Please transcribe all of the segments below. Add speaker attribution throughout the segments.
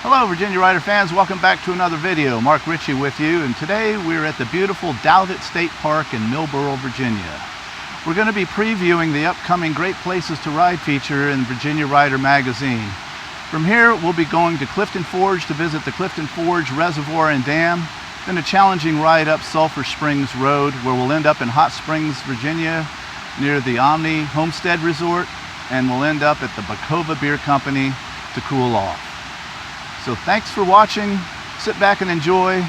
Speaker 1: Hello Virginia Rider fans, welcome back to another video. Marc Ritchie with you, and today we're at the beautiful Douthat State Park in Millboro, Virginia. We're going to be previewing the upcoming Great Places to Ride feature in Virginia Rider magazine. From here we'll be going to Clifton Forge to visit the Clifton Forge Reservoir and Dam, then a challenging ride up Sulfur Spring Road where we'll end up in Hot Springs, Virginia near the Omni Homestead Resort, and we'll end up at the Bacova Beer Company to cool off. So thanks for watching, sit back and enjoy,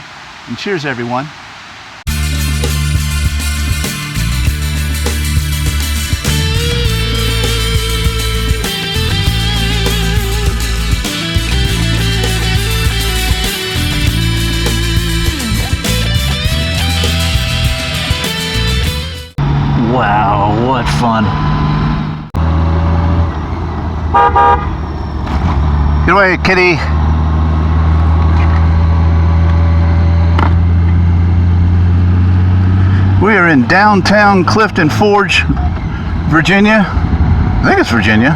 Speaker 1: and cheers everyone. Wow, what fun. Get away, kitty. We are in downtown Clifton Forge, Virginia. I think it's Virginia.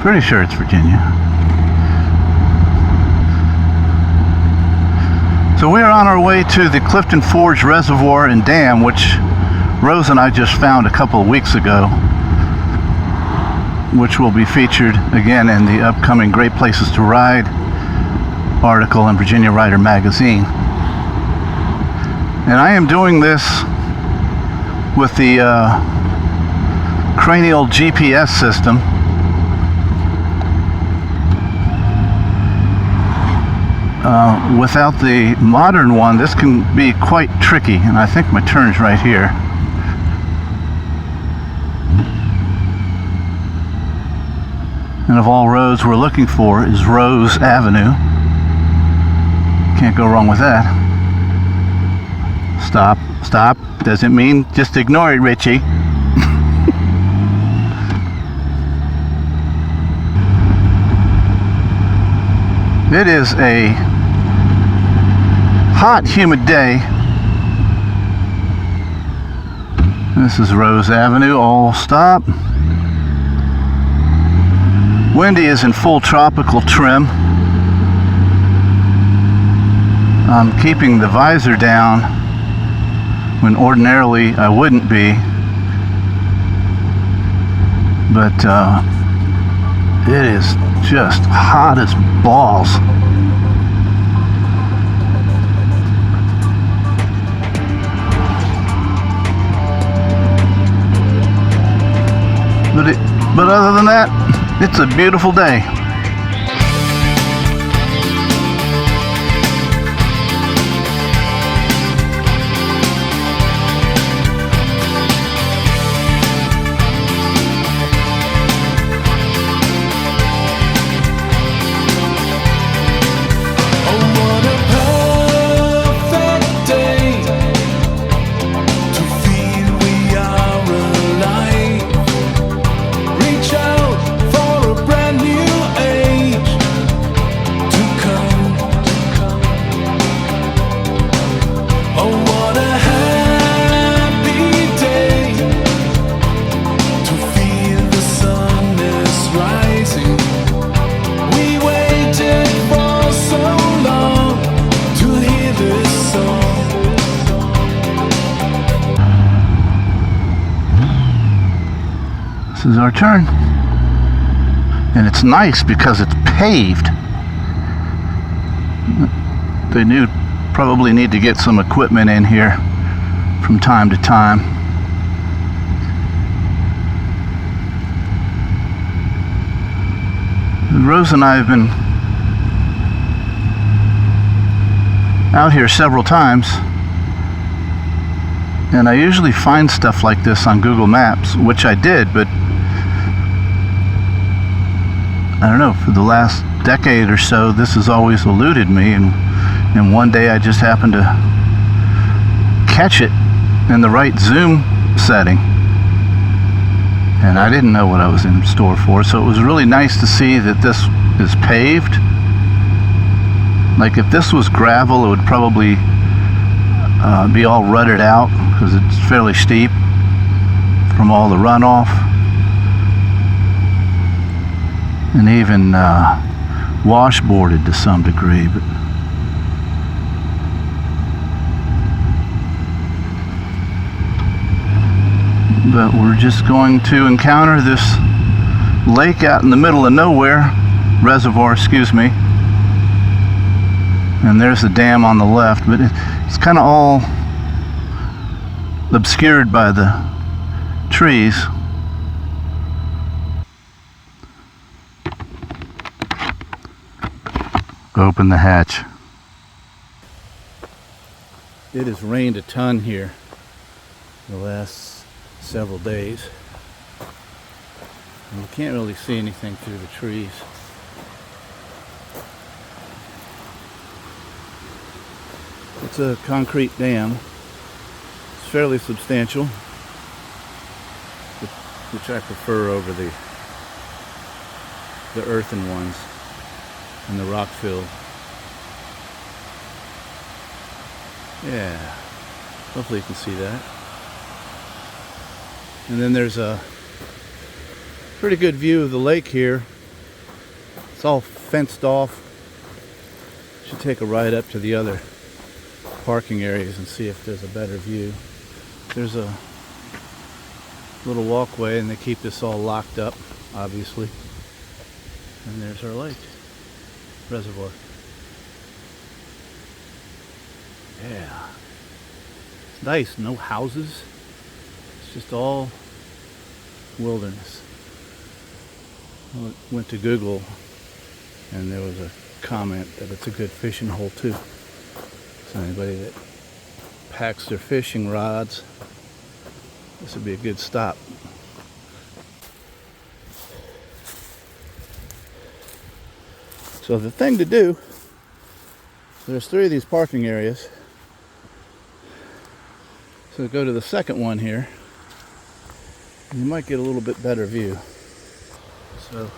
Speaker 1: Pretty sure it's Virginia. So we are on our way to the Clifton Forge Reservoir and Dam, which Rose and I just found a couple of weeks ago, which will be featured again in the upcoming Great Places to Ride article in Virginia Rider magazine. And I am doing this with the cranial GPS system. Without the modern one, this can be quite tricky, and I think my turn's right here. And of all roads we're looking for is Rose Avenue. Can't go wrong with that. Stop, stop. Doesn't mean just ignore it, Ritchie. It is a hot, humid day. This is Rose Avenue. All stop. Windy is in full tropical trim. I'm keeping the visor down when ordinarily I wouldn't be, but it is just hot as balls. But other than that, it's a beautiful day. This is our turn, and it's nice because it's paved. They probably need to get some equipment in here from time to time. Rose and I have been out here several times, and I usually find stuff like this on Google Maps, which I did, but I don't know, for the last decade or so this has always eluded me, and one day I just happened to catch it in the right zoom setting, and I didn't know what I was in store for. So it was really nice to see that this is paved. Like if this was gravel, it would probably be all rutted out because it's fairly steep from all the runoff. and even washboarded to some degree. But we're just going to encounter this lake out in the middle of nowhere, reservoir, excuse me. And there's the dam on the left, but it's kind of all obscured by the trees. Open the hatch. It has rained a ton here the last several days, and you can't really see anything through the trees. It's a concrete dam. It's fairly substantial, which I prefer over the earthen ones and the rock filled. Yeah, hopefully you can see that. And then there's a pretty good view of the lake here. It's all fenced off. Should take a ride up to the other parking areas and see if there's a better view. There's a little walkway, and they keep this all locked up, obviously. And there's our lake reservoir. Yeah, it's nice. No houses. It's just all wilderness. I went to Google, and there was a comment that it's a good fishing hole too. So anybody that packs their fishing rods, this would be a good stop. So the thing to do, there's 3 of these parking areas. So go to the second one here, and you might get a little bit better view. So,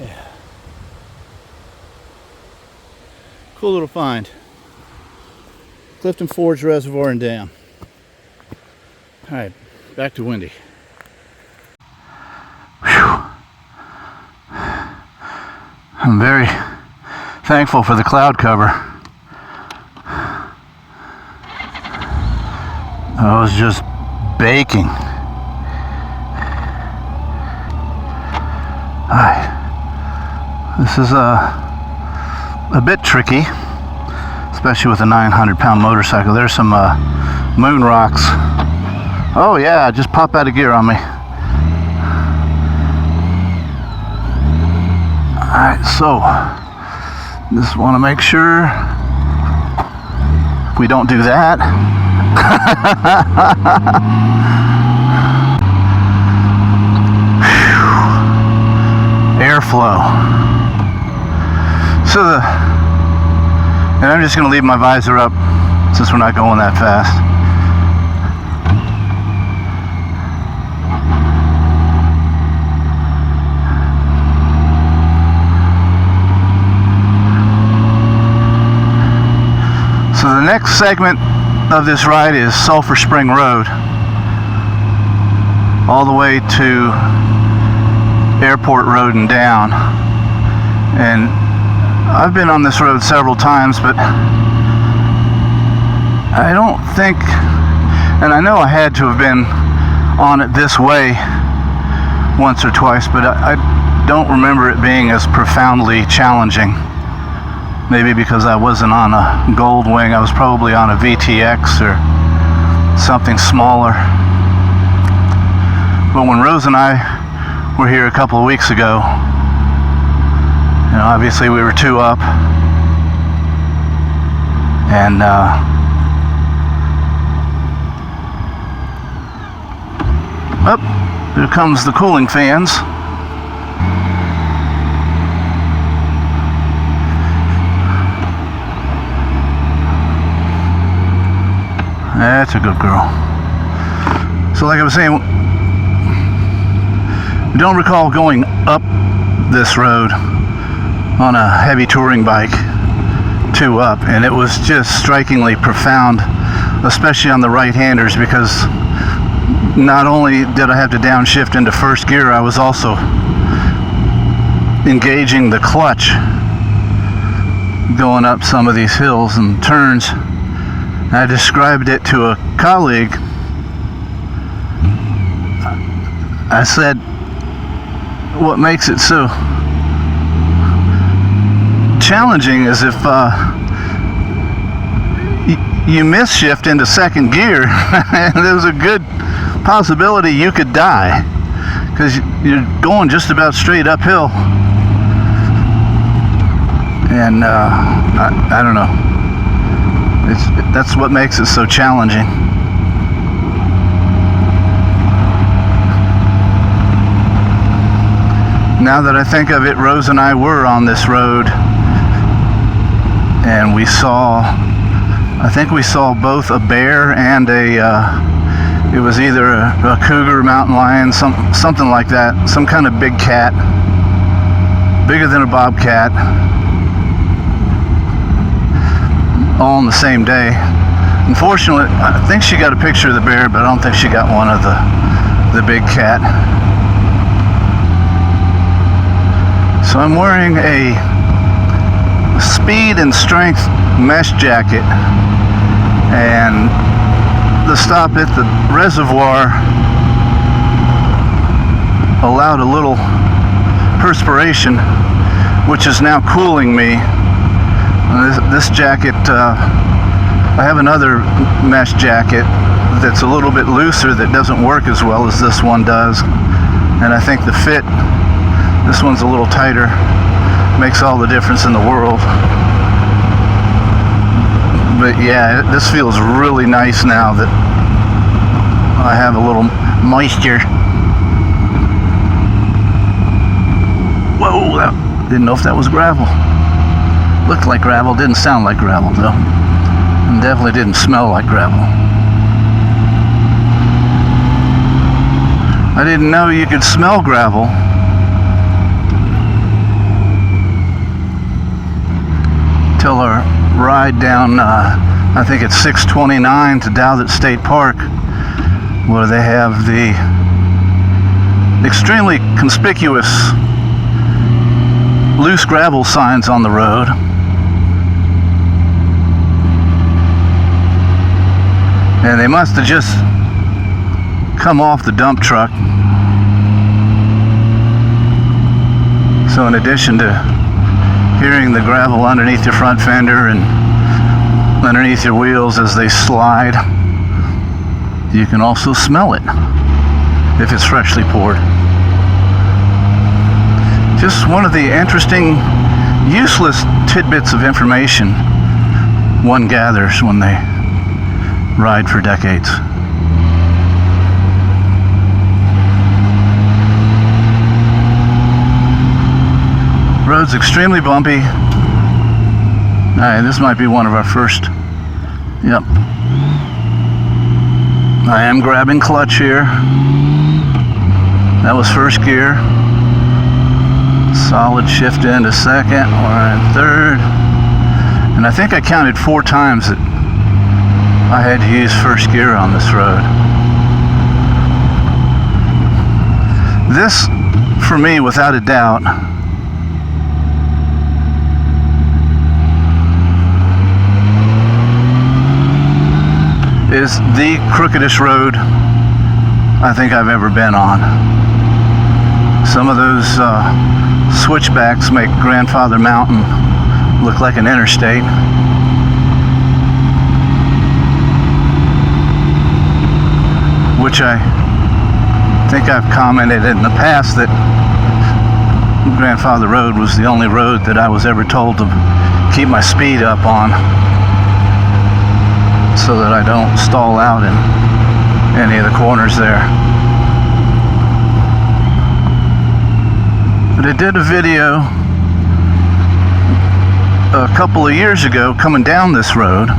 Speaker 1: yeah. Cool little find. Clifton Forge Reservoir and Dam. Alright, back to Windy. Whew. I'm very thankful for the cloud cover. I was just baking. Alright, this is a bit tricky, especially with a 900-pound motorcycle. There's some moon rocks. Oh yeah, just pop out of gear on me. Alright, so just want to make sure we don't do that. Airflow. So and I'm just going to leave my visor up since we're not going that fast. So the next segment of this ride is Sulfur Spring Road, all the way to Airport Road and down. And I've been on this road several times, but I don't think, and I know I had to have been on it this way once or twice, but I don't remember it being as profoundly challenging. Maybe because I wasn't on a Gold Wing, I was probably on a VTX or something smaller. But when Rose and I were here a couple of weeks ago, you know, obviously we were 2 up, and there comes the cooling fans. That's a good girl. So like I was saying, we don't recall going up this road on a heavy touring bike 2 up, and it was just strikingly profound, especially on the right-handers, because not only did I have to downshift into first gear, I was also engaging the clutch going up some of these hills and turns. I described it to a colleague. I said, what makes it so challenging is if you miss shift into second gear, and there's a good possibility you could die because you're going just about straight uphill. And I don't know. That's what makes it so challenging. Now that I think of it, Rose and I were on this road, and we saw, I think we saw both a bear and it was either a cougar, mountain lion, something like that, some kind of big cat, bigger than a bobcat, all on the same day. Unfortunately, I think she got a picture of the bear, but I don't think she got one of the big cat. So I'm wearing a speed and strength mesh jacket, and the stop at the reservoir allowed a little perspiration, which is now cooling me. This jacket, I have another mesh jacket that's a little bit looser that doesn't work as well as this one does, and I think the fit, this one's a little tighter, makes all the difference in the world. But yeah, this feels really nice now that I have a little moisture. Whoa, didn't know if that was gravel. Looked like gravel, didn't sound like gravel though. And definitely didn't smell like gravel. I didn't know you could smell gravel. Till our ride down, I think it's 629 to Douthat State Park, where they have the extremely conspicuous loose gravel signs on the road. And they must have just come off the dump truck. So in addition to hearing the gravel underneath your front fender and underneath your wheels as they slide, you can also smell it if it's freshly poured. Just one of the interesting, useless tidbits of information one gathers when they ride for decades. Road's extremely bumpy. Alright, this might be one of our first. Yep. I am grabbing clutch here. That was first gear. Solid shift into second or third. And I think I counted 4 times that I had to use first gear on this road. This, for me, without a doubt, is the crookedest road I think I've ever been on. Some of those switchbacks make Grandfather Mountain look like an interstate. Which I think I've commented in the past that Grandfather Road was the only road that I was ever told to keep my speed up on, so that I don't stall out in any of the corners there. But I did a video a couple of years ago coming down this road,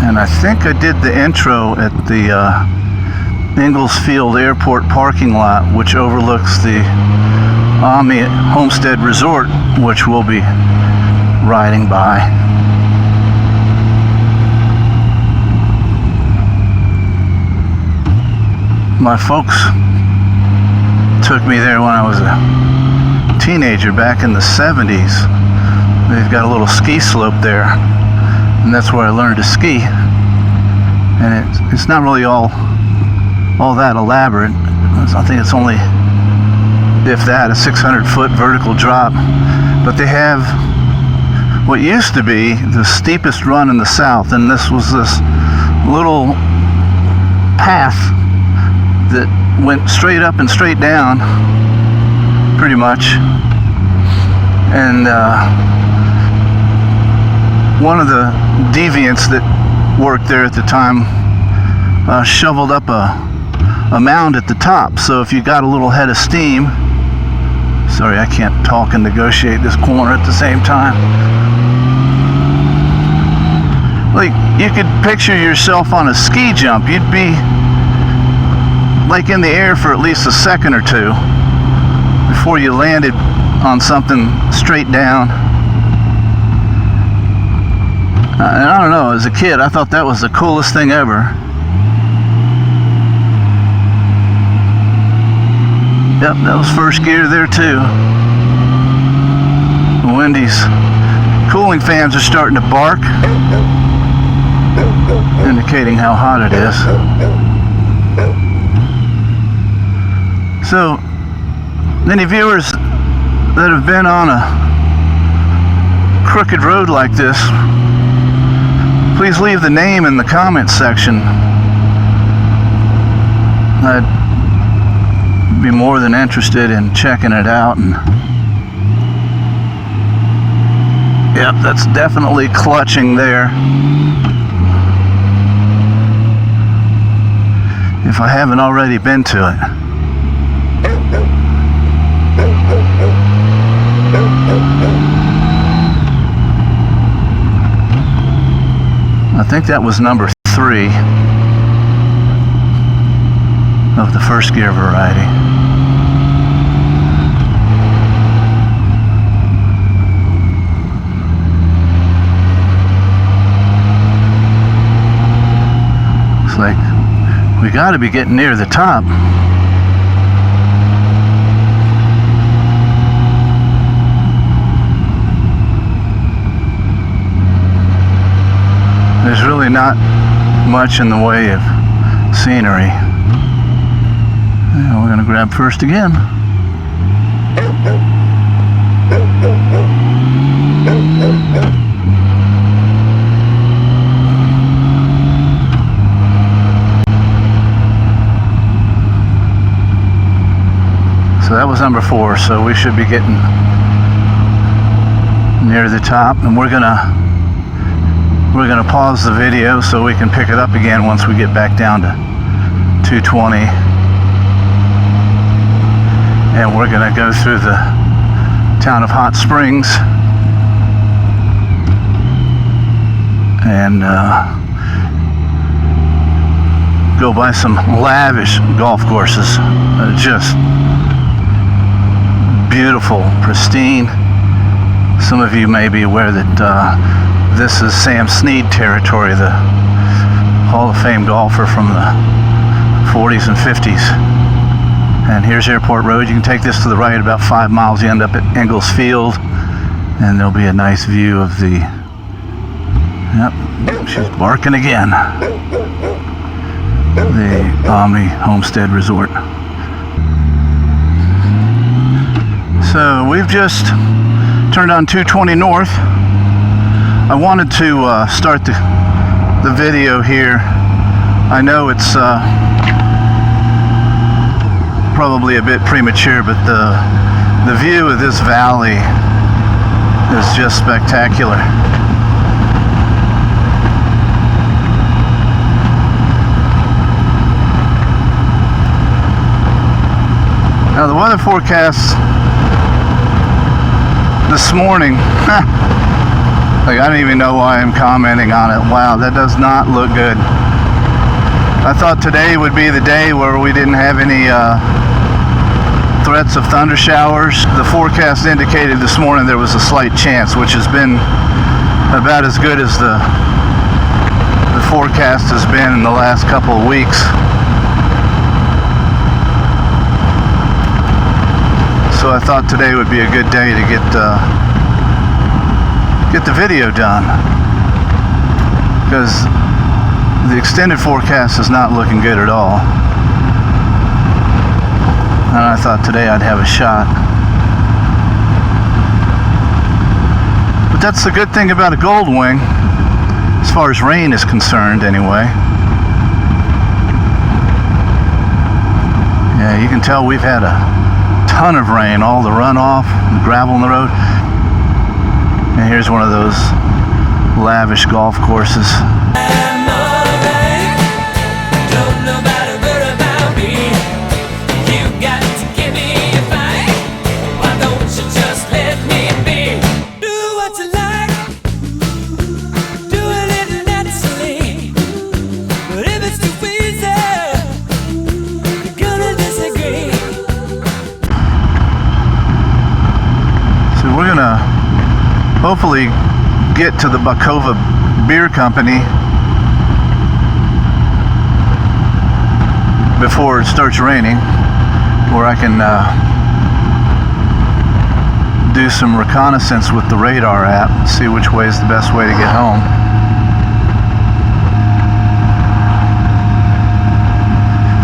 Speaker 1: and I think I did the intro at the Inglesfield Airport parking lot, which overlooks the Ami Homestead Resort, which we'll be riding by. My folks took me there when I was a teenager back in the 70s. They've got a little ski slope there, and that's where I learned to ski. And it's not really all that elaborate. I think it's only, if that, a 600-foot vertical drop. But they have what used to be the steepest run in the South, and this was this little path that went straight up and straight down, pretty much. And one of the deviants that worked there at the time shoveled up a mound at the top. So if you got a little head of steam, sorry, I can't talk and negotiate this corner at the same time. Like, you could picture yourself on a ski jump. You'd be like in the air for at least a second or two before you landed on something straight down. And I don't know, as a kid, I thought that was the coolest thing ever. Yep, that was first gear there too. Wendy's cooling fans are starting to bark, indicating how hot it is. So, any viewers that have been on a crooked road like this, please leave the name in the comments section. I'd be more than interested in checking it out. And yep, that's definitely clutching there. If I haven't already been to it. I think that was number 3 of the first gear variety. It's like, we got to be getting near the top. There's really not much in the way of scenery. Yeah, we're going to grab first again. So that was number 4, so we should be getting near the top, and we're gonna pause the video so we can pick it up again once we get back down to 220. And we're gonna go through the town of Hot Springs and go by some lavish golf courses. Just beautiful, pristine. Some of you may be aware that this is Sam Snead territory, the Hall of Fame golfer from the 40s and 50s. And here's Airport Road. You can take this to the right about 5 miles. You end up at Ingalls Field, and there'll be a nice view of the, yep, she's barking again, the Omni Homestead Resort. So we've just turned on 220 north. I wanted to start the video here. I know it's probably a bit premature, but the view of this valley is just spectacular. Now the weather forecast this morning, like, I don't even know why I'm commenting on it. Wow, that does not look good. I thought today would be the day where we didn't have any threats of thunder showers. The forecast indicated this morning there was a slight chance, which has been about as good as the forecast has been in the last couple of weeks. So I thought today would be a good day to get the video done, because the extended forecast is not looking good at all, and I thought today I'd have a shot. But that's the good thing about a gold wing, as far as rain is concerned anyway. Yeah, you can tell we've had a ton of rain, all the runoff, the gravel in the road. And here's one of those lavish golf courses. We're gonna hopefully get to the Bacova Beer Company before it starts raining, where I can do some reconnaissance with the radar app, see which way is the best way to get home.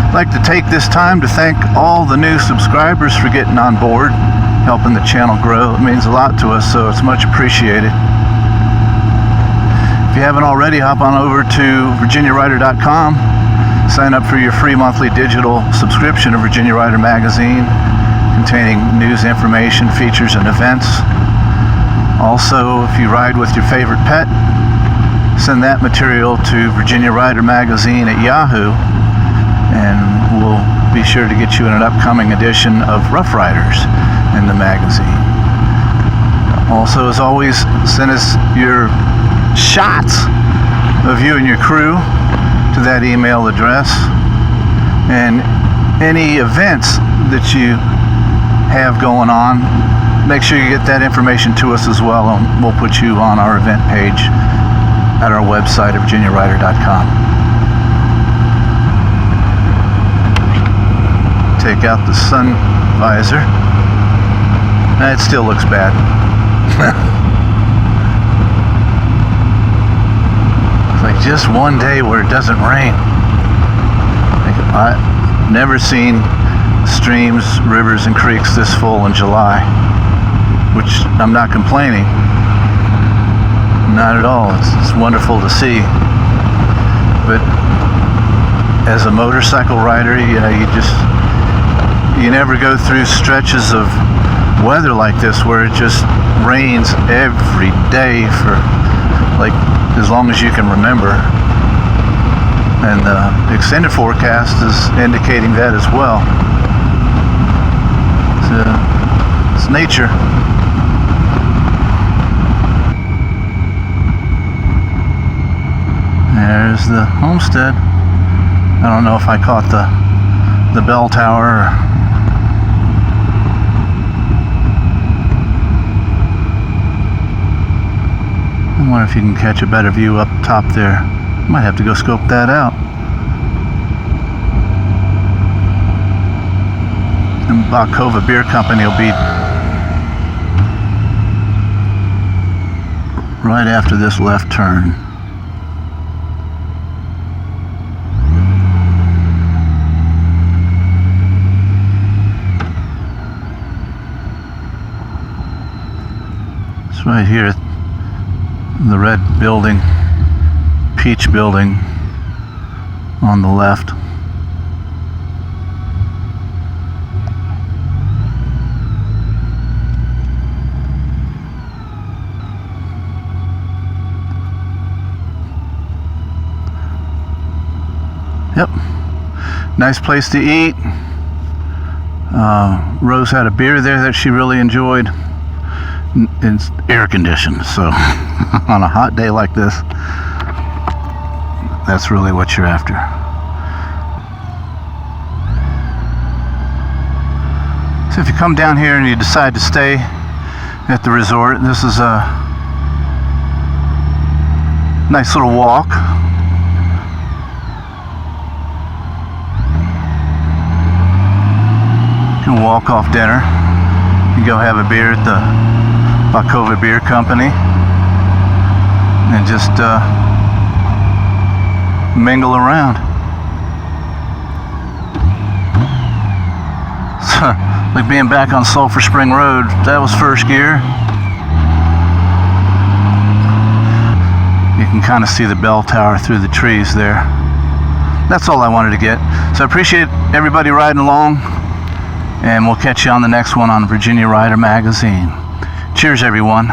Speaker 1: I'd like to take this time to thank all the new subscribers for getting on board, helping the channel grow. It means a lot to us, so it's much appreciated. If you haven't already, hop on over to virginiawriter.com, sign up for your free monthly digital subscription of Virginia Writer magazine, containing news, information, features, and events. Also, if you ride with your favorite pet, send that material to Virginia Writer magazine at Yahoo, and we'll be sure to get you in an upcoming edition of Rough Riders in the magazine. Also, as always, send us your shots of you and your crew to that email address, and any events that you have going on, make sure you get that information to us as well, and we'll put you on our event page at our website at virginiawriter.com. Take out the sun visor. It still looks bad. It's like just one day where it doesn't rain. I've never seen streams, rivers, and creeks this full in July, which I'm not complaining. Not at all. It's wonderful to see. But as a motorcycle rider, you know, you never go through stretches of weather like this where it just rains every day for like as long as you can remember, and the extended forecast is indicating that as well. It's nature. There's the homestead. I don't know if I caught the bell tower or I wonder if you can catch a better view up top there. Might have to go scope that out. And Bacova Beer Company will be right after this left turn. It's right here. The red building, peach building on the left. Yep, nice place to eat. Rose had a beer there that she really enjoyed. It's air conditioned, so on a hot day like this, that's really what you're after. So if you come down here and you decide to stay at the resort, this is a nice little walk. You can walk off dinner. You go have a beer at the Bacova Beer Company and just mingle around. So, like being back on Sulfur Spring Road, that was first gear. You can kind of see the bell tower through the trees there. That's all I wanted to get. So I appreciate everybody riding along, and we'll catch you on the next one on Virginia Rider Magazine. Cheers, everyone.